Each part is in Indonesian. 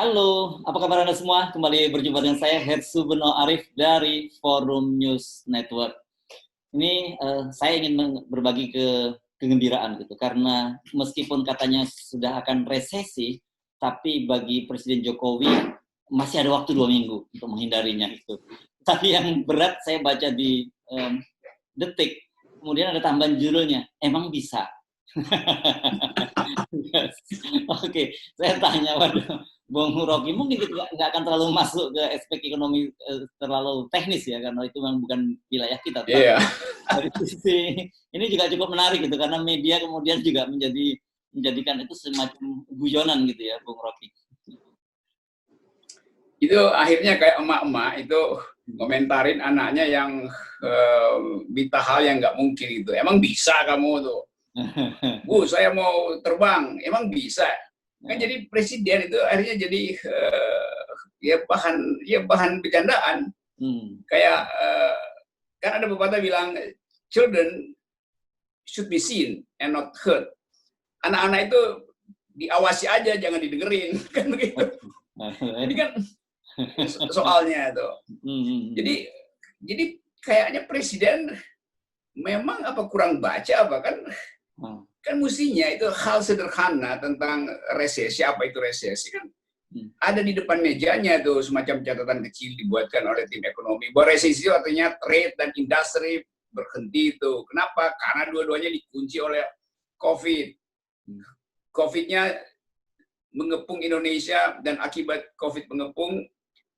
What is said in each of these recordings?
Halo, apa kabar Anda semua? Kembali berjumpa dengan saya, Hersu Beno Arif dari Forum News Network. Ini saya ingin berbagi kegembiraan gitu, karena meskipun katanya sudah akan resesi, tapi bagi Presiden Jokowi masih ada waktu 2 minggu untuk menghindarinya itu. Tapi yang berat saya baca di Detik, kemudian ada tambahan judulnya, emang bisa. Yes. Oke, saya tanya, waduh, Bung Rocky, mungkin kita nggak akan terlalu masuk ke aspek ekonomi terlalu teknis ya, karena itu memang bukan wilayah kita. Iya. Dari sisi ini juga cukup menarik gitu, karena media kemudian juga menjadikan itu semacam guyonan gitu ya, Bung Rocky. Itu akhirnya kayak emak-emak itu komentarin anaknya yang minta hal yang nggak mungkin itu. Emang bisa kamu tuh? Bu, saya mau terbang. Emang bisa? Kan jadi presiden itu akhirnya jadi bahan bercandaan. Kayak kan ada pepatah bilang children should be seen and not heard. Anak-anak itu diawasi aja, jangan didengerin, kan begitu. Ini kan soalnya tuh. Jadi kayaknya presiden memang apa kurang baca apa kan mestinya itu hal sederhana tentang resesi, apa itu resesi kan ada di depan mejanya tuh, semacam catatan kecil dibuatkan oleh tim ekonomi bahwa resesi itu artinya trade dan industri berhenti itu. Kenapa? Karena dua-duanya dikunci oleh COVID-nya mengepung Indonesia, dan akibat COVID mengepung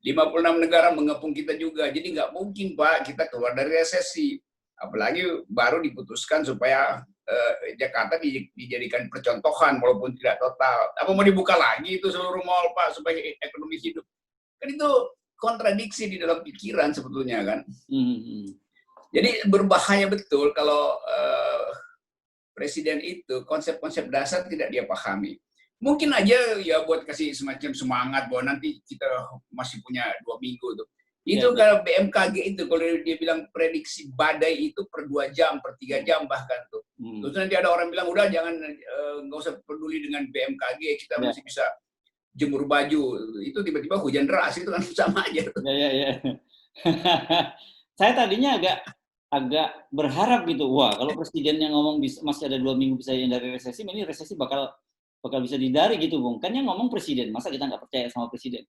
56 negara mengepung kita juga. Jadi nggak mungkin Pak kita keluar dari resesi. Apalagi baru diputuskan supaya Jakarta dijadikan percontohan walaupun tidak total. Apa mau dibuka lagi itu seluruh mall Pak supaya ekonomi hidup? Kan itu kontradiksi di dalam pikiran sebetulnya kan. Jadi berbahaya betul kalau presiden itu konsep-konsep dasar tidak dia pahami. Mungkin aja ya buat kasih semacam semangat bahwa nanti kita masih punya 2 minggu tuh. Itu kalau BMKG itu, kalau dia bilang prediksi badai itu per 2 jam, per 3 jam bahkan tuh. Terus nanti ada orang bilang, udah jangan, nggak usah peduli dengan BMKG, kita masih bisa jemur baju. Itu tiba-tiba hujan deras, itu kan sama aja. Saya tadinya agak berharap gitu, wah kalau presiden yang ngomong masih ada 2 minggu bisa hindari resesi, ini resesi bakal bisa dihindari gitu, Bung. Kan yang ngomong presiden, masa kita nggak percaya sama presiden?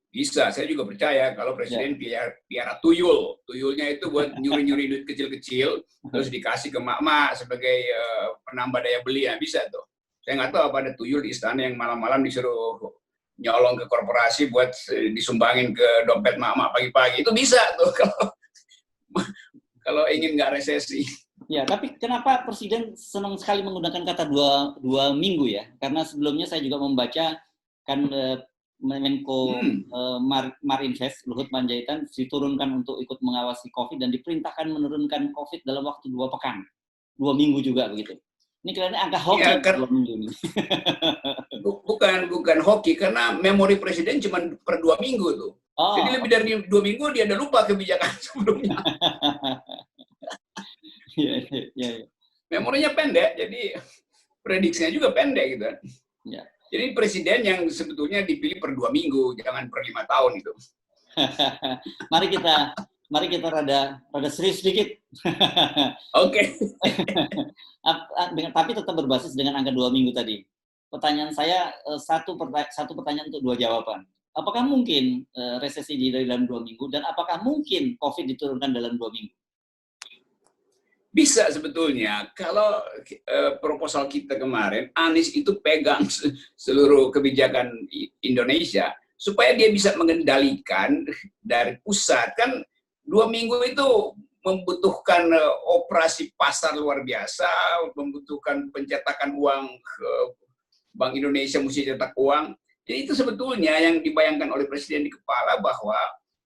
Bisa, saya juga percaya kalau presiden piara tuyul. Tuyulnya itu buat nyuri-nyuri duit kecil-kecil, terus dikasih ke mak-mak sebagai penambah daya beli, ya bisa tuh. Saya nggak tahu apa ada tuyul di istana yang malam-malam disuruh nyolong ke korporasi buat disumbangin ke dompet mak-mak pagi-pagi. Itu bisa tuh kalau ingin nggak resesi. Ya, tapi kenapa presiden senang sekali menggunakan kata dua minggu ya? Karena sebelumnya saya juga membaca kan Menko Marinvest Luhut Panjaitan diturunkan untuk ikut mengawasi COVID dan diperintahkan menurunkan COVID dalam waktu 2 pekan, 2 minggu juga begitu. Ini kelihatannya angka hoki ya, 2 minggu ini. Bukan hoki, karena memori presiden cuma per 2 minggu tuh. Jadi lebih dari 2 minggu dia udah lupa kebijakan sebelumnya. Ya. Memorinya pendek, jadi prediksinya juga pendek gitu. Ya. Jadi presiden yang sebetulnya dipilih per 2 minggu, jangan per 5 tahun itu. Mari kita rada serius sedikit. Oke. Tapi tetap berbasis dengan angka 2 minggu tadi. Pertanyaan saya satu pertanyaan untuk 2 jawaban. Apakah mungkin resesi dalam 2 minggu, dan apakah mungkin COVID diturunkan dalam 2 minggu? Bisa sebetulnya, kalau proposal kita kemarin, Anies itu pegang seluruh kebijakan Indonesia, supaya dia bisa mengendalikan dari pusat. Kan 2 minggu itu membutuhkan operasi pasar luar biasa, membutuhkan pencetakan uang, Bank Indonesia mesti cetak uang. Jadi itu sebetulnya yang dibayangkan oleh Presiden di kepala, bahwa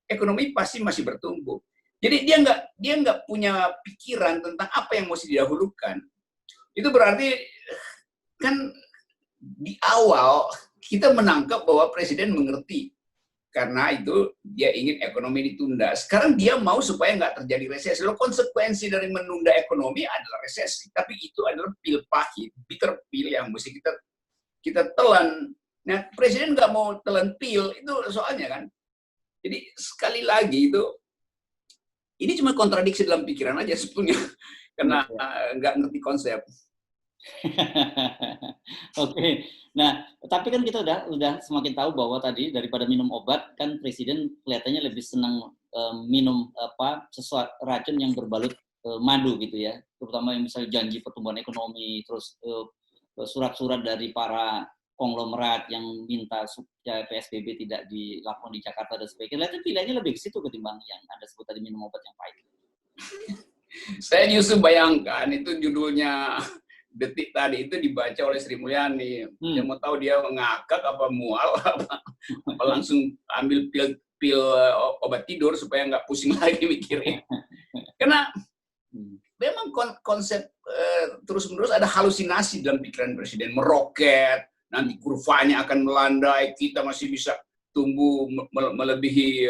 ekonomi pasti masih bertumbuh. Jadi dia nggak punya pikiran tentang apa yang mesti didahulukan. Itu berarti kan di awal kita menangkap bahwa presiden mengerti, karena itu dia ingin ekonomi ditunda. Sekarang dia mau supaya nggak terjadi resesi. Lalu konsekuensi dari menunda ekonomi adalah resesi. Tapi itu adalah pil pahit, bitter pill yang mesti kita telan. Nah, presiden nggak mau telan pil, itu soalnya kan. Jadi sekali lagi itu, ini cuma kontradiksi dalam pikiran aja sebetulnya, karena nggak ngerti konsep. Oke, nah tapi kan kita udah semakin tahu bahwa tadi daripada minum obat kan presiden kelihatannya lebih senang minum sesuatu racun yang berbalut madu gitu ya, terutama yang misalnya janji pertumbuhan ekonomi, terus surat-surat dari para konglomerat yang minta supaya PSBB tidak dilakukan di Jakarta dan sebagainya. Kelihatannya pilihannya lebih ke situ ketimbang yang Anda sebut tadi minum obat yang pahit. Saya justru bayangkan itu judulnya Detik tadi itu dibaca oleh Sri Mulyani. Dia mau tahu dia ngakak apa mual apa langsung ambil pil obat tidur supaya nggak pusing lagi mikirnya. Karena memang konsep terus-menerus ada halusinasi dalam pikiran presiden, meroket, nanti kurvanya akan melandai, kita masih bisa tumbuh melebihi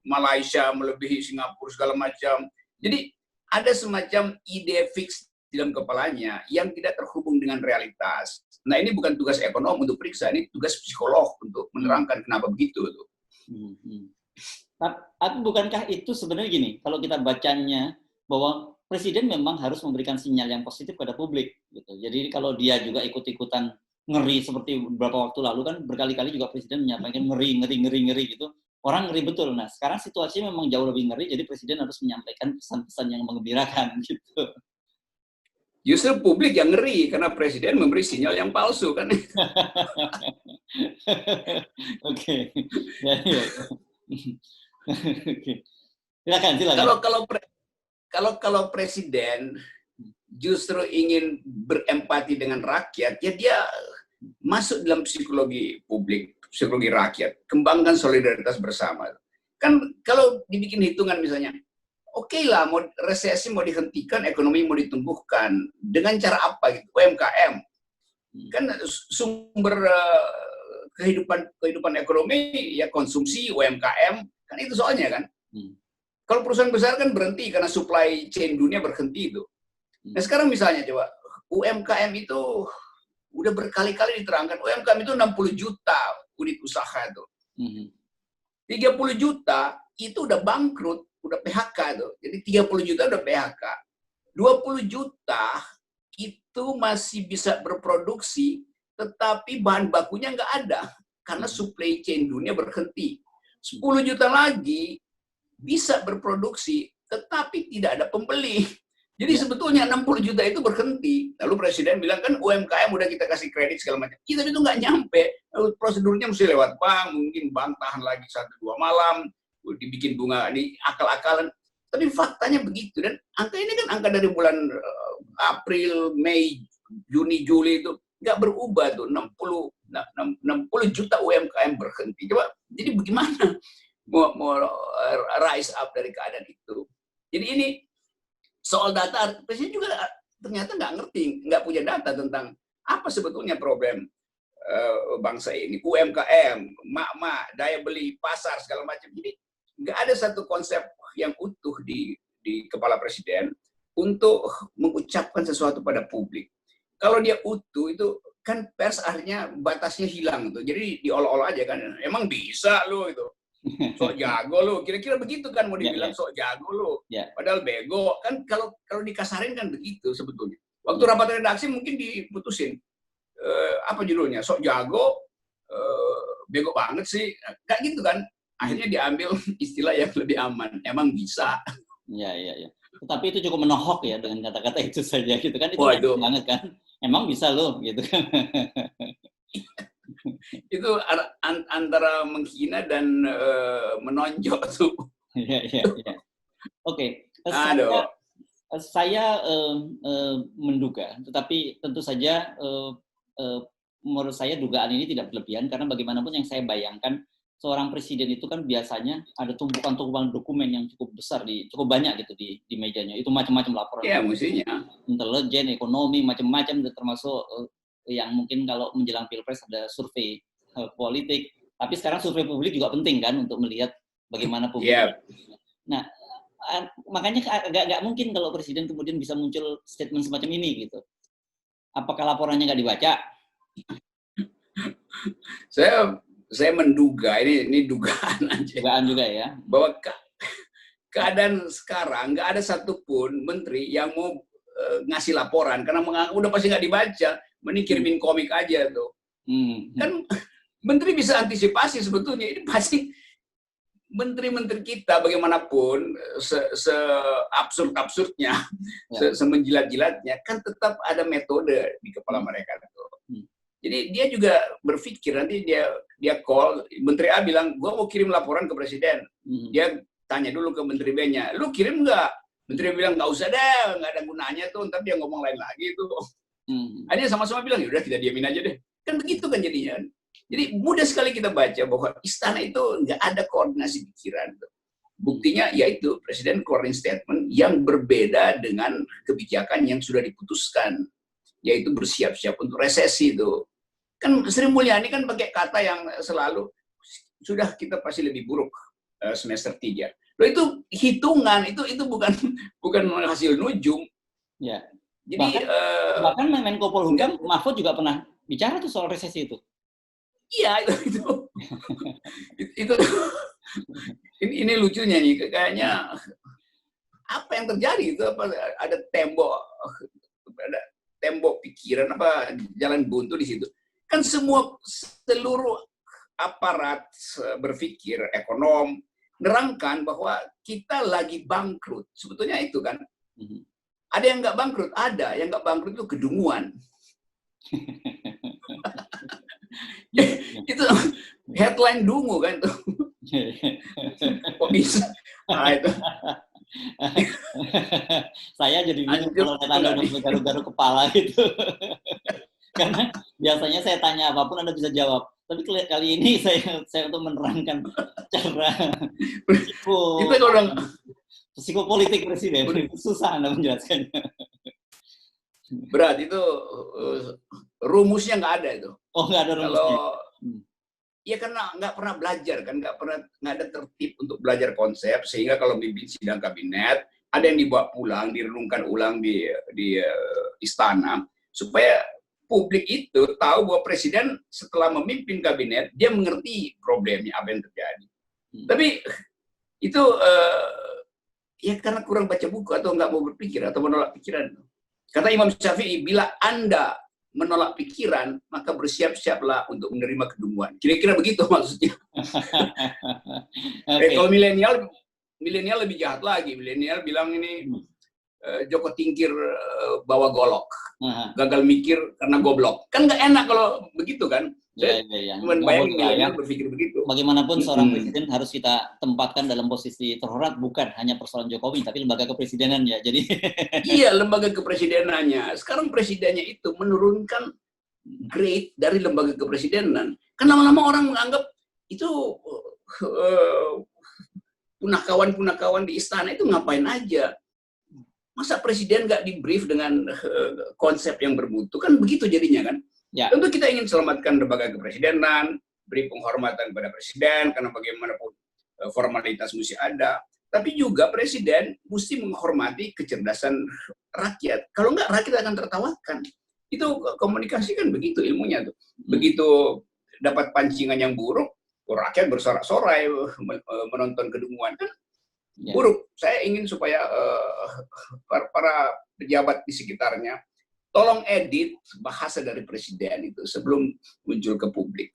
Malaysia, melebihi Singapura segala macam. Jadi ada semacam ide fix dalam kepalanya yang tidak terhubung dengan realitas. Nah, ini bukan tugas ekonom untuk periksa, ini tugas psikolog untuk menerangkan kenapa begitu. Tapi bukankah itu sebenarnya gini, kalau kita bacanya bahwa presiden memang harus memberikan sinyal yang positif pada publik, gitu. Jadi kalau dia juga ikut-ikutan ngeri seperti beberapa waktu lalu kan berkali-kali juga presiden menyampaikan ngeri gitu. Orang ngeri betul. Nah, sekarang situasinya memang jauh lebih ngeri, jadi presiden harus menyampaikan pesan-pesan yang menggembirakan gitu. Justru publik yang ngeri karena presiden memberi sinyal yang palsu kan. Oke. Silakan. Kalau presiden justru ingin berempati dengan rakyat, ya dia masuk dalam psikologi publik, psikologi rakyat, kembangkan solidaritas bersama. Kan kalau dibikin hitungan misalnya, oke lah, mau resesi mau dihentikan, ekonomi mau ditumbuhkan. Dengan cara apa gitu? UMKM. Kan sumber kehidupan ekonomi ya konsumsi, UMKM, kan itu soalnya kan. Kalau perusahaan besar kan berhenti karena supply chain dunia berhenti itu. Nah sekarang misalnya coba, UMKM itu udah berkali-kali diterangkan, UMKM itu 60 juta unit usaha itu. 30 juta itu udah bangkrut, udah PHK tuh. Jadi 30 juta udah PHK. 20 juta itu masih bisa berproduksi, tetapi bahan bakunya nggak ada. Karena supply chain dunia berhenti. 10 juta lagi bisa berproduksi, tetapi tidak ada pembeli. Jadi sebetulnya 60 juta itu berhenti. Lalu presiden bilang kan UMKM udah kita kasih kredit segala macam. Kita itu nggak nyampe. Lalu prosedurnya mesti lewat bank, mungkin bank tahan lagi 1-2 malam, dibikin bunga, di akal-akalan. Tapi faktanya begitu. Dan angka ini kan angka dari bulan April, Mei, Juni, Juli itu nggak berubah tuh. 60 juta UMKM berhenti. Coba, jadi bagaimana mau rise up dari keadaan itu? Jadi ini soal data, presiden juga ternyata nggak ngerti, nggak punya data tentang apa sebetulnya problem bangsa ini. UMKM, mak-mak, daya beli, pasar, segala macam. Jadi nggak ada satu konsep yang utuh di kepala presiden untuk mengucapkan sesuatu pada publik. Kalau dia utuh itu kan pers akhirnya batasnya hilang tuh. Jadi diolok-olok aja kan. Emang bisa lo itu. Sok jago lo, kira-kira begitu kan mau dibilang sok jago lo. Padahal bego kan, kalau dikasarin kan begitu sebetulnya. Waktu rapat redaksi mungkin diputusin apa judulnya, sok jago, bego banget sih, kayak gitu kan. Akhirnya diambil istilah yang lebih aman, emang bisa. Iya. Tetapi itu cukup menohok ya dengan kata-kata itu saja gitu kan, itu banget kan. Emang bisa lo gitu kan. Itu antara menghina dan menonjok tuh. Iya. Oke. Saya menduga, tetapi tentu saja menurut saya dugaan ini tidak berlebihan karena bagaimanapun yang saya bayangkan seorang presiden itu kan biasanya ada tumpukan-tumpukan dokumen yang cukup besar, cukup banyak gitu di mejanya. Itu macam-macam laporan. Ya, mestinya. Intelijen, ekonomi, macam-macam, termasuk yang mungkin kalau menjelang Pilpres ada survei politik. Tapi sekarang survei publik juga penting kan untuk melihat bagaimana publik. Yeah. Nah, makanya nggak mungkin kalau presiden kemudian bisa muncul statement semacam ini gitu. Apakah laporannya nggak dibaca? saya menduga, ini dugaan aja, Dugaan juga ya. bahwa keadaan sekarang nggak ada satupun menteri yang mau ngasih laporan karena menganggap udah pasti nggak dibaca, mending kirimin komik aja tuh. Kan menteri bisa antisipasi sebetulnya. Ini pasti menteri-menteri kita bagaimanapun se-absurd-absurdnya, semenjilat-jilatnya, kan tetap ada metode di kepala mereka tuh. Jadi dia juga berpikir, nanti dia call, Menteri A bilang, gua mau kirim laporan ke Presiden. Dia tanya dulu ke Menteri B-nya, lu kirim nggak? Menteri B bilang, nggak usah deh, nggak ada gunanya tuh, ntar dia ngomong lain lagi tuh. Dia sama-sama bilang, yaudah kita diamin aja deh. Kan begitu kan jadinya. Jadi mudah sekali kita baca bahwa istana itu nggak ada koordinasi pikiran. Buktinya yaitu Presiden keluarin statement yang berbeda dengan kebijakan yang sudah diputuskan, yaitu bersiap-siap untuk resesi itu. Kan Sri Mulyani kan pakai kata yang selalu, sudah kita pasti lebih buruk semester 3. Loh itu hitungan, itu bukan hasil nujum. Ya. Jadi bahkan Menko Polhukam Mahfud juga pernah bicara tuh soal resesi itu. Iya itu ini lucunya nih, kayaknya apa yang terjadi itu, apa ada tembok pikiran, apa jalan buntu di situ. Kan seluruh aparat berpikir ekonom nerangkan bahwa kita lagi bangkrut. Sebetulnya itu kan. Ada yang nggak bangkrut, ada yang nggak bangkrut itu kedunguan. Itu headline dungu kan tuh. Kok bisa? Nah, itu. Saya jadi bingung kalau Anda udah garuk-garuk kepala gitu. Karena biasanya saya tanya apapun Anda bisa jawab. Tapi kali ini saya untuk menerangkan cara psikopolitik Presiden. Susah Anda menjelaskannya. Berat itu, rumusnya nggak ada itu. Oh, nggak ada rumusnya. Ya karena nggak pernah belajar kan, nggak ada tertib untuk belajar konsep, sehingga kalau mimpin sidang kabinet ada yang dibawa pulang, direnungkan ulang di istana, supaya publik itu tahu bahwa presiden setelah memimpin kabinet dia mengerti problemnya apa yang terjadi. Tapi itu ya karena kurang baca buku atau nggak mau berpikir atau menolak pikiran. Kata Imam Syafi'i, bila Anda menolak pikiran, maka bersiap-siaplah untuk menerima kedunguan. Kira-kira begitu maksudnya. Okay. Kalau milenial lebih jahat lagi. Milenial bilang ini Joko Tingkir bawa golok, gagal mikir karena goblok. Kan nggak enak kalau begitu kan. Ya. Cuman bayangin milenial berpikir begitu. Bagaimanapun seorang presiden harus kita tempatkan dalam posisi terhormat, bukan hanya persoalan Jokowi, tapi lembaga kepresidenannya. Jadi iya, lembaga kepresidenannya. Sekarang presidennya itu menurunkan grade dari lembaga kepresidenan. Kan lama-lama orang menganggap itu punakawan-punakawan di istana itu ngapain aja. Masa presiden nggak di-brief dengan konsep yang bermutu? Kan begitu jadinya kan. Ya. Tentu kita ingin selamatkan lembaga kepresidenan, beri penghormatan pada presiden, karena bagaimanapun formalitas mesti ada. Tapi juga presiden mesti menghormati kecerdasan rakyat. Kalau nggak, rakyat akan tertawakan. Itu komunikasi kan begitu ilmunya tuh. Begitu dapat pancingan yang buruk, rakyat bersorak-sorai menonton kedunguan kan. Ya. Buruk. Saya ingin supaya para pejabat di sekitarnya tolong edit bahasa dari presiden itu sebelum muncul ke publik.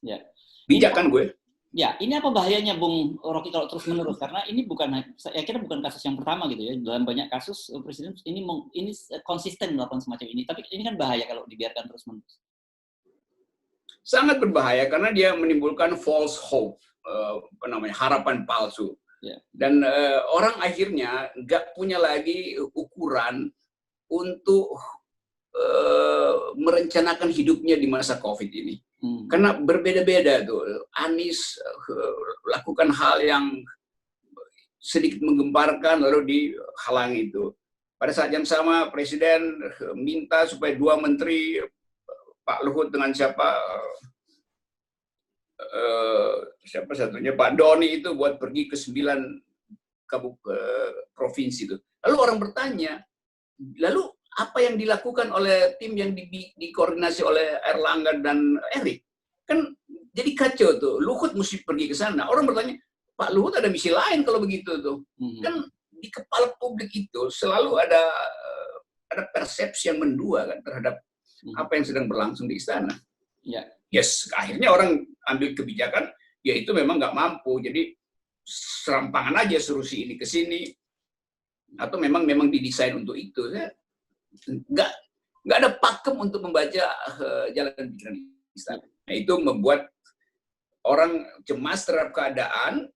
Ya. Bijak kan gue? Ya, ini apa bahayanya Bung Rocky kalau terus menerus? Karena ini saya kira bukan kasus yang pertama gitu ya. Dalam banyak kasus presiden ini konsisten melakukan semacam ini. Tapi ini kan bahaya kalau dibiarkan terus menerus. Sangat berbahaya karena dia menimbulkan false hope, harapan palsu. Ya. Dan orang akhirnya nggak punya lagi ukuran untuk merencanakan hidupnya di masa COVID ini. Karena berbeda-beda tuh. Anies lakukan hal yang sedikit menggemparkan lalu dihalangi itu. Pada saat yang sama Presiden minta supaya 2 menteri, Pak Luhut dengan siapa satunya, Pak Doni itu buat pergi ke 9 provinsi itu. Lalu orang bertanya, lalu apa yang dilakukan oleh tim yang dikoordinasi oleh Erlangga dan Erik? Kan jadi kacau tuh. Luhut mesti pergi ke sana. Orang bertanya, Pak Luhut ada misi lain kalau begitu tuh. Kan di kepala publik itu selalu ada persepsi yang mendua kan terhadap apa yang sedang berlangsung di istana. Ya. Yes, akhirnya orang ambil kebijakan, ya itu memang nggak mampu. Jadi serampangan aja suruh si ini ke sini, atau memang didesain untuk itu. Nggak ada pakem untuk membaca jalan pikiran istana. Nah, itu membuat orang cemas terhadap keadaan.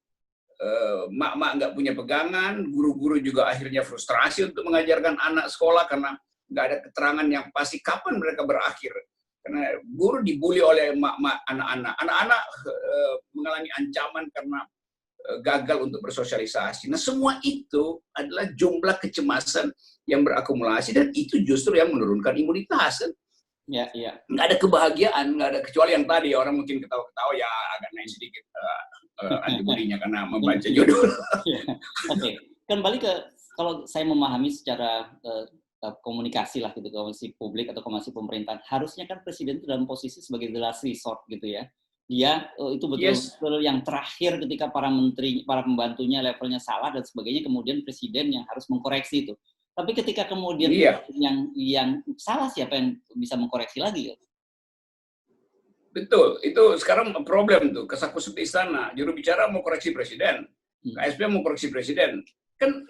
Mak-mak nggak punya pegangan, guru-guru juga akhirnya frustrasi untuk mengajarkan anak sekolah karena nggak ada keterangan yang pasti kapan mereka berakhir. Karena guru dibully oleh mak-mak anak-anak. Anak-anak mengalami ancaman karena gagal untuk bersosialisasi. Nah, semua itu adalah jumlah kecemasan yang berakumulasi dan itu justru yang menurunkan imunitas. Kan? Ya, ya. Nggak ada kebahagiaan, nggak ada, kecuali yang tadi orang mungkin ketawa-ketawa ya agak naik sedikit antibodinya karena membaca judul. Oke. Kembali ke, kalau saya memahami secara komunikasi lah gitu, komunikasi publik atau komunikasi pemerintahan, harusnya kan presiden itu dalam posisi sebagai the last resort gitu ya. Dia itu betul-betul yang terakhir ketika para menteri, para pembantunya levelnya salah dan sebagainya, kemudian presiden yang harus mengkoreksi itu. Tapi ketika kemudian yang salah, siapa yang bisa mengkoreksi lagi? Betul, itu sekarang problem tuh, kesakusuk di istana. Juru bicara mau koreksi presiden, KSP mau koreksi presiden, kan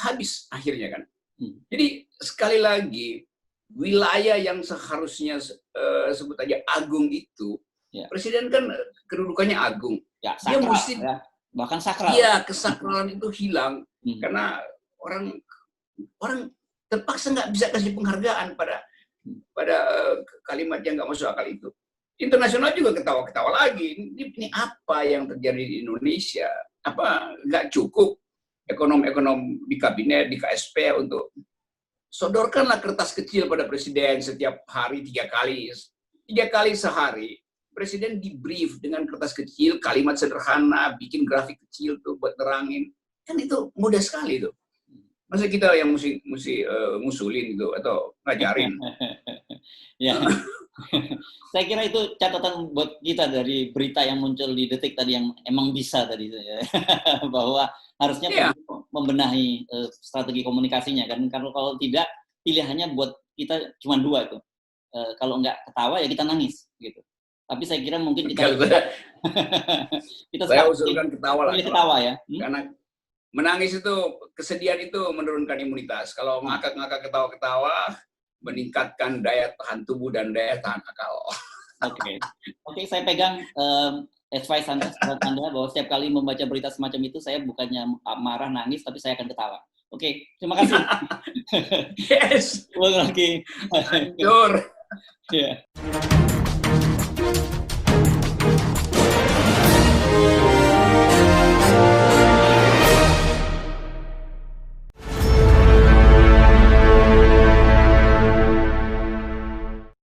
habis akhirnya kan. Jadi sekali lagi, wilayah yang seharusnya sebut aja agung itu, presiden kan kedudukannya agung. Ya, sakral, dia mesti, bahkan sakral. Iya, kesakralan itu hilang karena orang terpaksa nggak bisa kasih penghargaan pada kalimat yang nggak masuk akal itu. Internasional juga ketawa-ketawa lagi. Ini apa yang terjadi di Indonesia? Apa nggak cukup ekonom-ekonom di kabinet, di KSP untuk sodorkanlah kertas kecil pada presiden setiap hari 3 kali. 3 kali sehari. Presiden di brief dengan kertas kecil, kalimat sederhana, bikin grafik kecil tuh buat terangin. Kan itu mudah sekali tuh. Masa kita yang mesti ngusulin gitu atau ngajarin? Ya, saya kira itu catatan buat kita dari berita yang muncul di Detik tadi yang emang bisa tadi bahwa harusnya membenahi strategi komunikasinya kan. Kalau tidak pilihannya buat kita cuma 2 itu. Kalau nggak ketawa ya kita nangis gitu. Tapi saya kira mungkin kita saya usulkan ketawa lah. Ketawa ya. Karena menangis itu, kesedihan itu menurunkan imunitas. Kalau ngakak-ngakak ketawa-ketawa, meningkatkan daya tahan tubuh dan daya tahan akal. Oke, saya pegang advice Anda bahwa setiap kali membaca berita semacam itu, saya bukannya marah, nangis, tapi saya akan ketawa. Oke, terima kasih. Yes. Ulang lagi. Hancur. Yeah.